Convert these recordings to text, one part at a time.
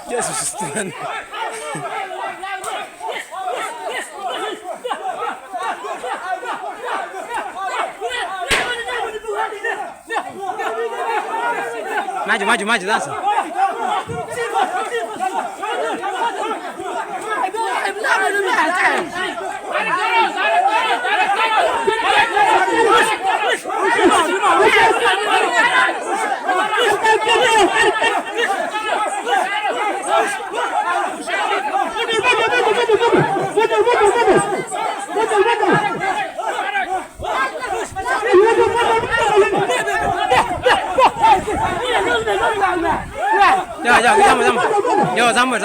Yesus Tuhan. Maju langsung. Ya, sama. Yo, sama.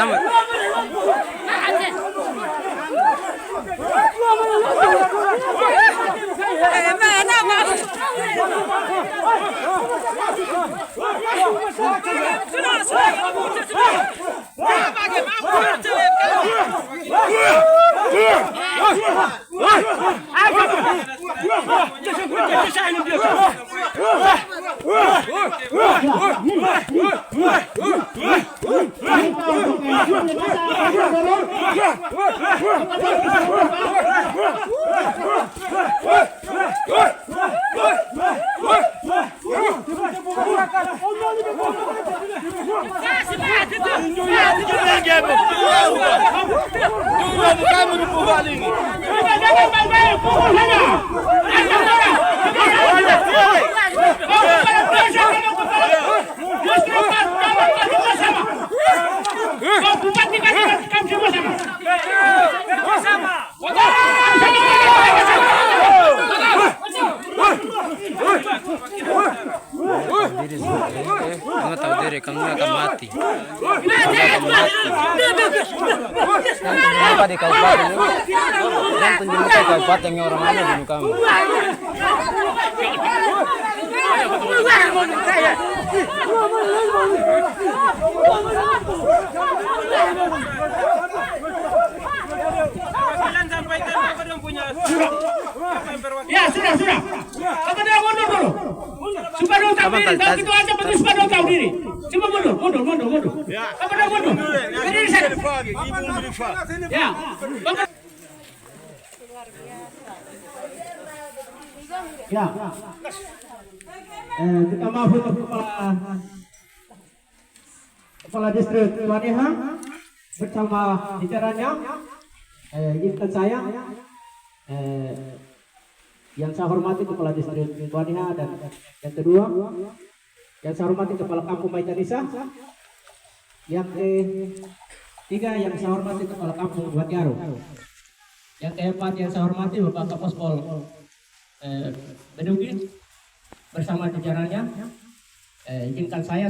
Kamu tahu diri kamu akan mati. Apa di kabupaten itu? Dan penjemputan kabupaten yang orang mana dulu kamu? Ya sudah. Apa dia mundur dulu? Coba dong tahu diri. Kalau gitu aja betul coba dong tahu diri. Coba mundur. Ya. Apa dia mundur? Berdiri sana. Ya. Ya. Kita maaf untuk kepala distrik Waniha bersama jajarannya. Izinkan saya yang saya hormati kepala distrik Waniha, dan yang kedua yang saya hormati kepala kampung Maitanisa, yang ketiga yang saya hormati kepala kampung Watiaro, yang keempat yang saya hormati Bapak Kapospol Bedugi bersama jajarannya. Izinkan saya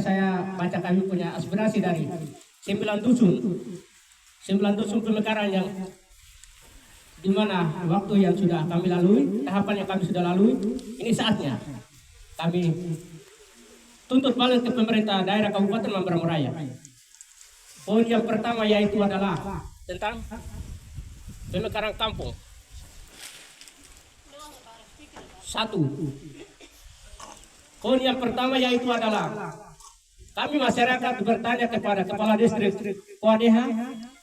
baca, kami punya aspirasi dari 9 dusun pemekaran yang dimana waktu yang sudah kami lalui, tahapan yang kami sudah lalui, ini saatnya kami tuntut balik ke pemerintah daerah Kabupaten Mamberamo Raya. Poin yang pertama yaitu adalah tentang pemekaran kampung. 1. Poin yang pertama yaitu adalah kami masyarakat bertanya kepada kepala distrik Waniha,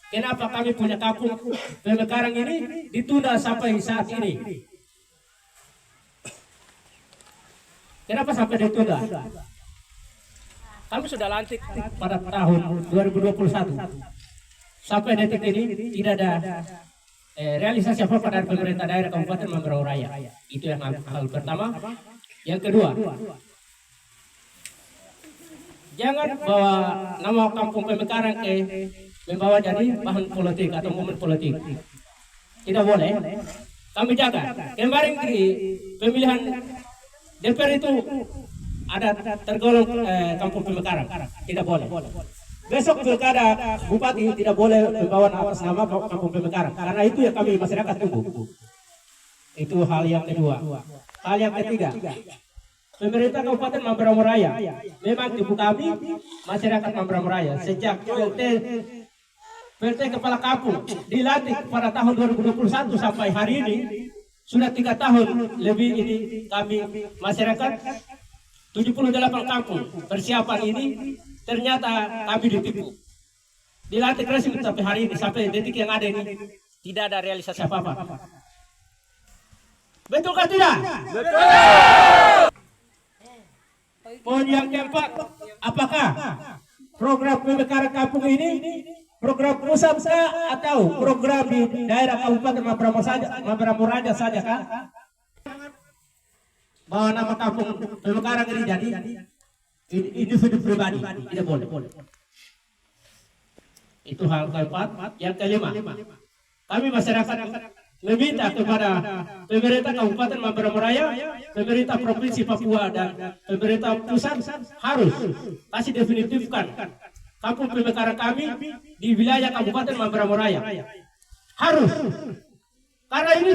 kenapa kami punya kampung pemekaran ini ditunda sampai saat ini? Kenapa sampai ditunda? Kami sudah lantik pada tahun 2021. Sampai detik ini tidak ada realisasi apa-apa dari pemerintah daerah Kabupaten Mamberamo Raya. Itu yang hal pertama. Yang kedua, jangan bawa nama kampung pemekaran membawa jadi bahan politik atau momen politik. Tidak boleh. Kami jaga. Kemarin di pemilihan DPR itu ada tergolong kampung pemekaran. Tidak boleh. Besok pilkada bupati tidak boleh membawa atas nama kampung pemekaran. Karena itu yang kami masyarakat tunggu. Itu hal yang kedua. Hal yang ketiga, pemerintah Kabupaten Mamberamo Raya. Memang ibu kami masyarakat Mamberamo Raya sejak PLT Kepala Kampung dilantik pada tahun 2021 sampai hari ini sudah 3 tahun lebih ini kami masyarakat 78 kampung persiapan ini ternyata kami ditipu. Dilantik resmi sampai hari ini, sampai detik yang ada ini tidak ada realisasi apa-apa. Betulkah tidak? Betul. Poin yang keempat, apakah program pemekaran kampung ini program pusat atau program di daerah Kabupaten Mamberamo Raya saja kan? Bahwa nama kampung pemekaran ini jadi individu pribadi, tidak boleh. Itu hal keempat. Yang kelima, kami masyarakat meminta kepada pemerintah Kabupaten Mamberamo Raya, pemerintah Provinsi Papua dan pemerintah pusat harus kasih definitifkan kampung pemekaran kami di wilayah Kabupaten Mamberamo Raya. Harus. Karena ini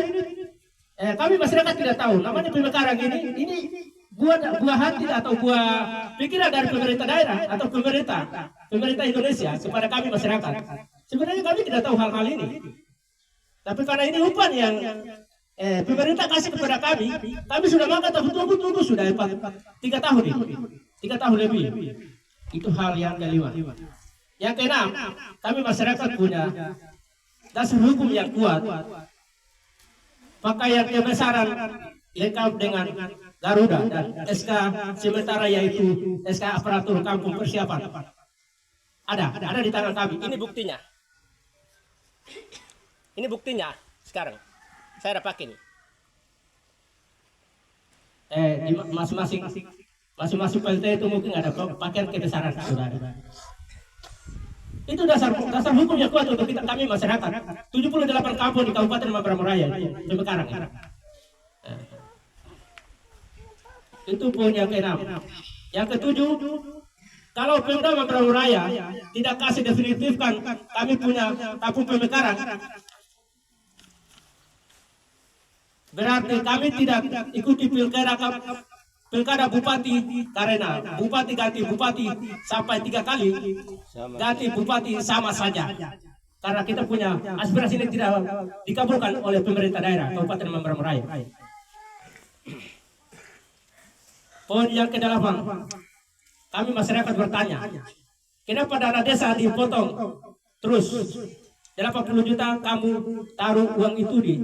kami masyarakat tidak tahu namanya pemekaran ini buah hati atau buah pikiran dari pemerintah daerah atau pemerintah Indonesia kepada kami masyarakat. Sebenarnya kami tidak tahu hal-hal ini. Tapi karena ini umpan yang pemerintah kasih kepada kami sudah makan tunggu sudah 3 tahun ini. 3 tahun lebih. Itu hal yang kelima. Yang keenam, kami masyarakat punya dasar hukum yang kuat. Pakaian kebesaran lengkap dengan Garuda dan SK sementara yaitu SK aparatur kampung persiapan. Ada di tangan kami. Ini buktinya. Ini buktinya sekarang. Saya ada pakai nih. Di masing-masing PLT itu mungkin ada pakaian kebesaran saudara. Itu dasar hukum yang kuat untuk kami masyarakat. 78 kampung di Kabupaten Mamberamo Raya pemekaran. Itu poin yang ke-6. Yang ke-7, kalau Pemda Mamberamo Raya tidak kasih definitifkan kami punya kampung pemekaran, berarti kami tidak ikuti pilkada bupati karena bupati ganti bupati sampai 3 kali ganti bupati sama saja. Karena kita punya aspirasi ini tidak dikabulkan oleh pemerintah daerah Kabupaten Mamberamo Raya. Poin yang ke-8, kami masyarakat bertanya, kenapa dana desa dipotong terus 80 juta kamu taruh uang itu di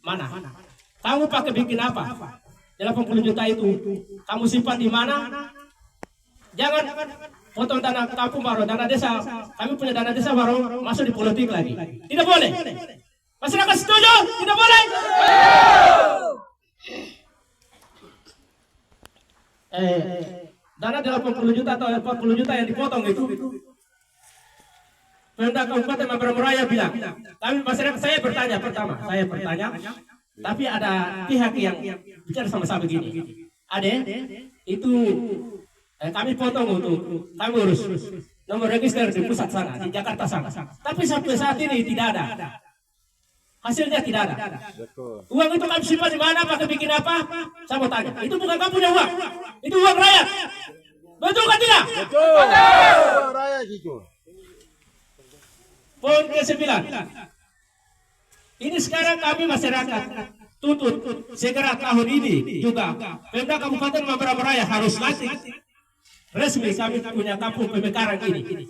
mana? Kamu pakai bikin apa? 80 juta itu kamu simpan di mana? Jangan potong dana kampung baru, dana desa. Kami punya dana desa baru masuk di politik lagi. Tidak boleh. Masyarakat setuju? Tidak boleh. Dana 80 juta atau 40 juta yang dipotong itu, Pemda Kabupaten Mamberamo Raya bilang, kami masyarakat, saya bertanya, tapi ada pihak yang bicara sama-sama begini. Itu kami potong untuk kami urus nomor register di pusat sana, di Jakarta sana. Tapi sampai saat ini tidak ada. Hasilnya tidak ada. Uang itu kami simpan di mana, pakai bikin apa? Saya mau tanya, itu bukan kamu punya uang, itu uang rakyat. Betul kan tidak? Betul. Uang rakyat itu. Poin ke-9. Ini sekarang kami masyarakat tuntut segera tahun ini juga Pemda Kabupaten Mamberamo Raya harus lantik resmi kami punya kampung pemekaran ini.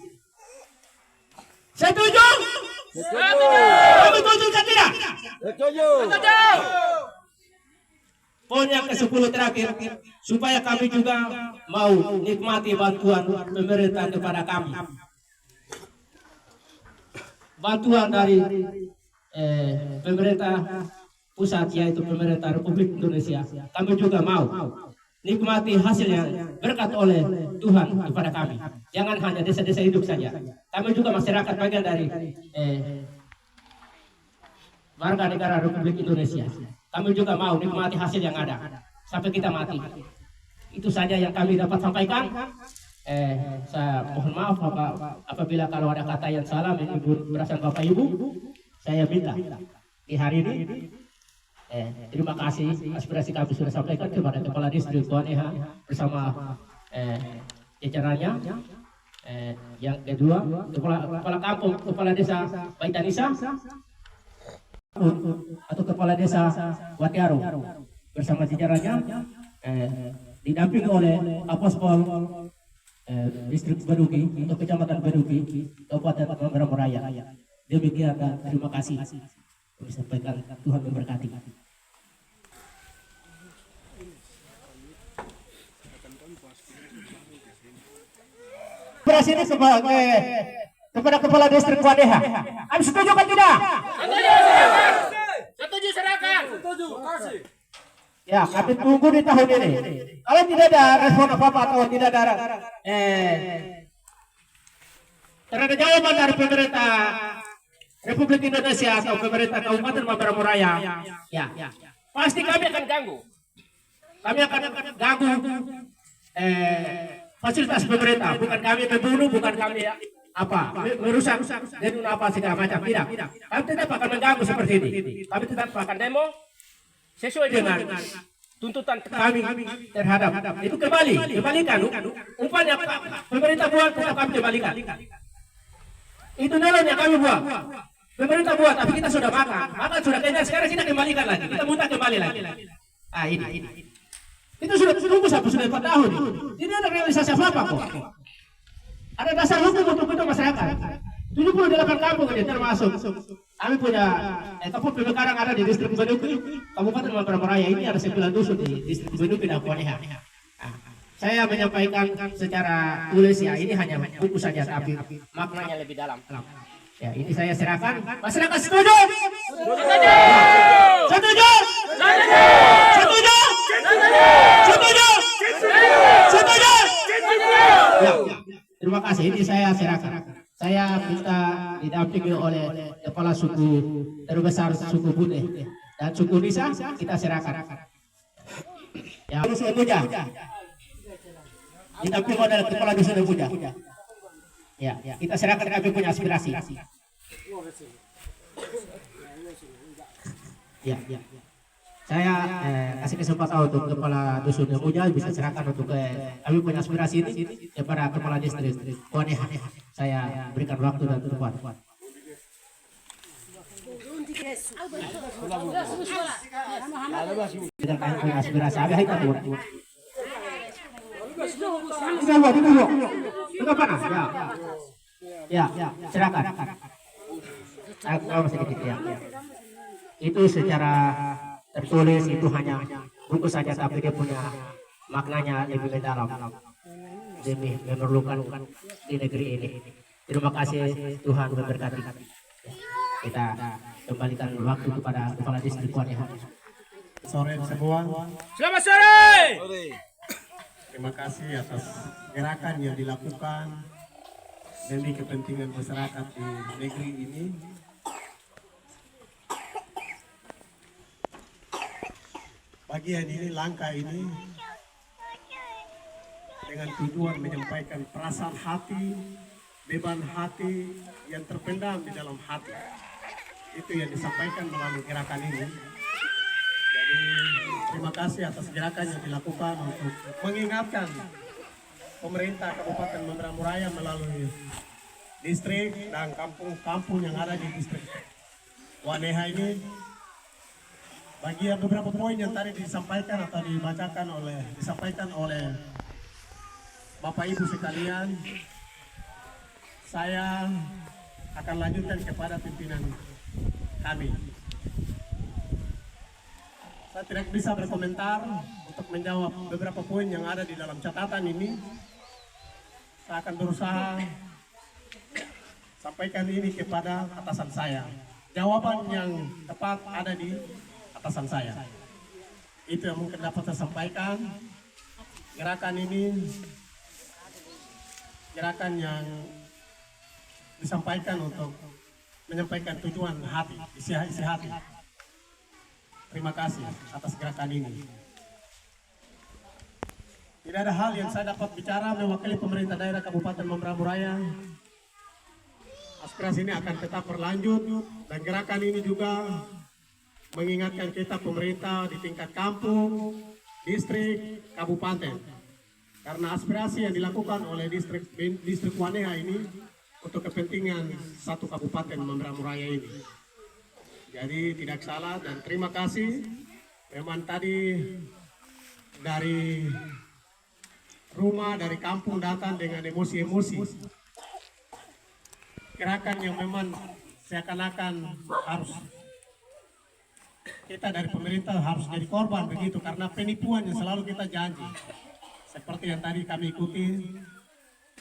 Setuju? Kami setuju kan tidak? Setuju. Poin yang ke-10 terakhir, supaya kami juga mau nikmati bantuan pemerintah kepada kami. Bantuan dari pemerintah pusat yaitu pemerintah Republik Indonesia. Kami juga mau nikmati hasilnya berkat oleh Tuhan kepada kami. Jangan hanya desa-desa hidup saja. Kami juga masyarakat bagian dari warga negara Republik Indonesia. Kami juga mau nikmati hasil yang ada sampai kita mati. Itu saja yang kami dapat sampaikan. Saya mohon maaf apabila kalau ada kata yang salah berasal Bapak Ibu. Saya minta di hari ini Terima kasih aspirasi kami sudah sampaikan kepada Kepala Distrik Waneha bersama jajarannya. Yang kedua, Kepala Kampung, Kepala Desa Baitanisa atau Kepala Desa Watiaro bersama jajarannya didampingi oleh Apospol Distrik Badugi atau Kecamatan Badugi, Kabupaten Mamberamo Raya. Demikian dan terima kasih. Kami sampaikan, Tuhan memberkati. Ini kepada Kepala Distrik Waneha. Kami setuju kan tidak? Setuju serahkan. Ya, kami tunggu di tahun ini. Kalau tidak ada respon apa-apa atau tidak ada terhadap jawaban dari pemerintah Republik Indonesia atau pemerintah Kabupaten Mamberamo Raya, ya, pasti kami akan ganggu. Kami akan ganggu fasilitas pemerintah. Bukan kami membunuh, bukan kami merusak gedung apa segala macam. Tidak. Kami tetap akan mengganggu seperti ini. Kami tetap akan demo sesuai dengan tuntutan kami terhadap itu kembalikan. Upahnya pemerintah buat, tetap kami kembalikan. Itu nolong yang kami buat. Pemerintah buat, tapi kita sudah makan sudah kenyang. Sekarang kita kembalikan lagi, kita muntah kembali lagi. Ini. Itu sudah tunggu sampai sudah 4 tahun. Ini ada realisasi apa kok? Ada dasar hukum untuk itu masyarakat. 78 kampung ini termasuk. Kami punya kampung pemekaran ada di Distrik Badugi, Kabupaten Mamberamo Raya. Ini ada 9 dusun di Distrik Badugi dan Waneha. Saya menyampaikan secara tulis ya, ini hanya buku saja tapi maknanya lebih dalam. Ya, ini saya serahkan. Masyarakat setuju? Setuju? Ya, terima kasih. Ini saya serahkan. Saya minta didampingi oleh kepala suku terbesar suku Putih dan suku Nisa, kita serahkan. Ya, suku Puja. Didampingi oleh kepala dusun Puja. Ya, kita serahkan, kami punya aspirasi. Ya. Saya kasih kesempatan untuk kepala dusun Puja bisa serahkan untuk kami punya aspirasi ini kepada kepala distrik Waneha. Saya berikan waktu dan tempat. Kita kami punya aspirasi. Ada kita tuh. Enggak panas ya. Ya, silakan. Kalau sedikit ya. Itu secara tertulis, itu hanya buku saja tapi dia punya maknanya lebih mendalam demi memerlukan di negeri ini. Terima kasih, Tuhan memberkati. Kita kembalikan waktu kepada kepala distrik Waneha. Sore semua. Selamat sore. Terima kasih atas gerakan yang dilakukan demi kepentingan masyarakat di negeri ini. Bagian ini, langkah ini dengan tujuan menyampaikan perasaan hati, beban hati yang terpendam di dalam hati. Itu yang disampaikan melalui gerakan ini. Jadi terima kasih atas gerakan yang dilakukan untuk mengingatkan pemerintah Kabupaten Mamberamo Raya melalui distrik dan kampung-kampung yang ada di distrik Waneha ini. Bagian beberapa poin yang tadi disampaikan atau disampaikan oleh Bapak Ibu sekalian, saya akan lanjutkan kepada pimpinan kami. Saya tidak bisa berkomentar untuk menjawab beberapa poin yang ada di dalam catatan ini. Saya akan berusaha sampaikan ini kepada atasan saya. Jawaban yang tepat ada di atasan saya. Itu yang mungkin dapat saya sampaikan. Gerakan ini gerakan yang disampaikan untuk menyampaikan tujuan hati, isi hati. Terima kasih atas gerakan ini. Tidak ada hal yang saya dapat bicara mewakili pemerintah daerah Kabupaten Mamberamo Raya. Aspirasi ini akan tetap berlanjut dan gerakan ini juga mengingatkan kita pemerintah di tingkat kampung, distrik, kabupaten. Karena aspirasi yang dilakukan oleh distrik Waneha ini untuk kepentingan satu kabupaten Mamberamo Raya ini. Jadi tidak salah dan terima kasih. Memang tadi dari rumah, dari kampung datang dengan emosi-emosi. Gerakan yang memang seakan-akan harus kita dari pemerintah harus jadi korban begitu karena penipuan yang selalu kita janji. Seperti yang tadi kami ikuti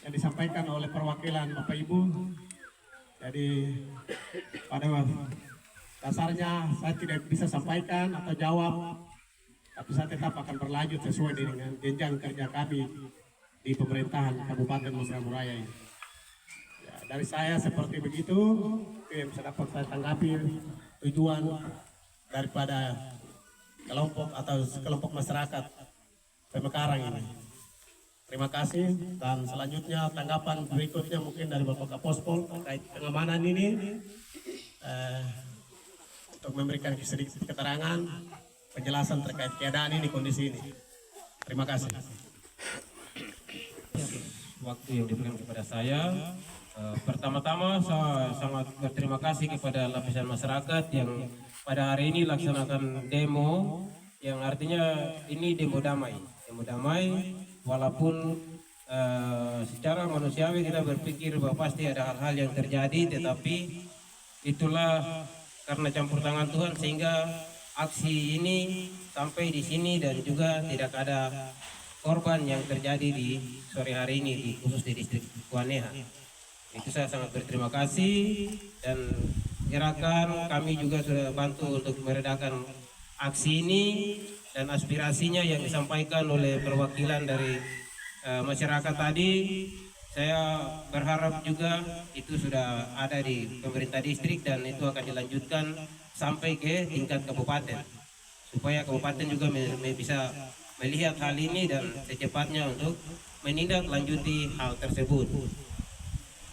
yang disampaikan oleh perwakilan Bapak Ibu. Jadi pada dasarnya saya tidak bisa sampaikan atau jawab, tapi saya tetap akan berlanjut sesuai dengan jenjang kerja kami di pemerintahan Kabupaten Mamberamo Raya ini. Ya, dari saya seperti begitu, itu yang bisa dapat saya tanggapi tujuan daripada kelompok atau kelompok masyarakat Pemekarang ini. Terima kasih dan selanjutnya tanggapan berikutnya mungkin dari Bapak Kapospol terkait pengamanan ini untuk memberikan sedikit keterangan penjelasan terkait keadaan ini, kondisi ini. Terima kasih. Waktu yang diberikan kepada saya, pertama-tama saya sangat berterima kasih kepada lapisan masyarakat yang pada hari ini laksanakan demo, yang artinya ini demo damai, walaupun secara manusiawi kita berpikir bahwa pasti ada hal-hal yang terjadi, tetapi itulah karena campur tangan Tuhan sehingga aksi ini sampai di sini dan juga tidak ada korban yang terjadi di sore hari ini, khusus di distrik Waneha. Itu saya sangat berterima kasih, dan gerakan kami juga sudah bantu untuk meredakan aksi ini dan aspirasinya yang disampaikan oleh perwakilan dari masyarakat tadi. Saya berharap juga itu sudah ada di pemerintah distrik dan itu akan dilanjutkan sampai ke tingkat kabupaten, supaya kabupaten juga bisa melihat hal ini dan secepatnya untuk menindaklanjuti hal tersebut.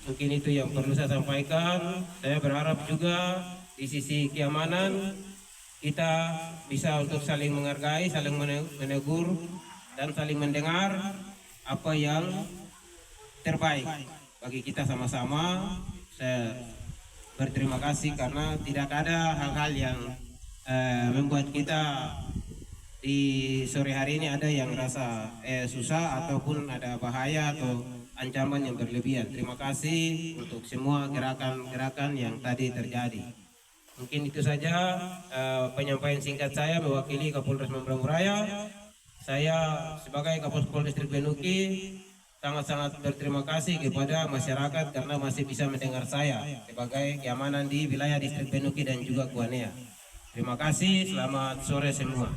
Mungkin itu yang perlu saya sampaikan. Saya berharap juga di sisi keamanan kita bisa untuk saling menghargai, saling menegur dan saling mendengar apa yang terbaik bagi kita sama-sama. Saya berterima kasih karena tidak ada hal-hal yang membuat kita di sore hari ini ada yang rasa susah ataupun ada bahaya atau ancaman yang berlebihan. Terima kasih untuk semua gerakan-gerakan yang tadi terjadi. Mungkin itu saja penyampaian singkat saya mewakili Kapolres Mamberamo Raya. Saya sebagai Kapolres Distrik Benuki sangat-sangat berterima kasih kepada masyarakat karena masih bisa mendengar saya sebagai keamanan di wilayah Distrik Benuki dan juga Waneha. Terima kasih, selamat sore semua.